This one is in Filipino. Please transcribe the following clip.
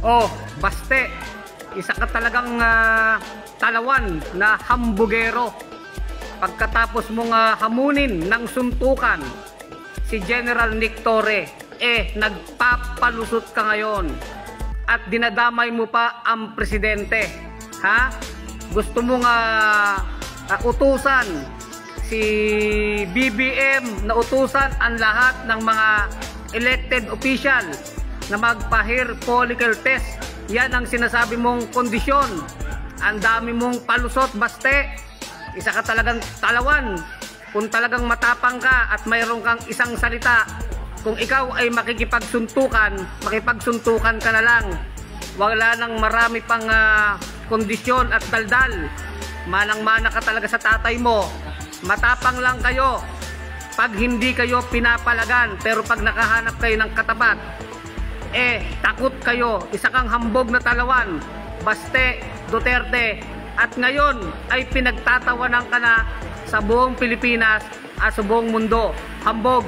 Oh, Baste, isa ka talagang talawan na hambugero. Pagkatapos mong hamunin ng suntukan si General Nick Torre, nagpapalusot ka ngayon at dinadamay mo pa ang presidente. Ha? Gusto mong utusan si BBM na utusan ang lahat ng mga elected official na magpa-hair follicle test. Yan ang sinasabi mong kondisyon. Ang dami mong palusot, Baste. Isa ka talagang talawan. Kung talagang matapang ka at mayroon kang isang salita, kung ikaw ay makikipagsuntukan ka na lang. Wala nang marami pang kondisyon at daldal. Manang-mana ka talaga sa tatay mo. Matapang lang kayo pag hindi kayo pinapalagan, pero pag nakahanap kayo ng katapat, takot kayo. Isa kang hambog na talawan, Baste Duterte, at ngayon ay pinagtatawanan ka na sa buong Pilipinas at sa buong mundo. Hambog!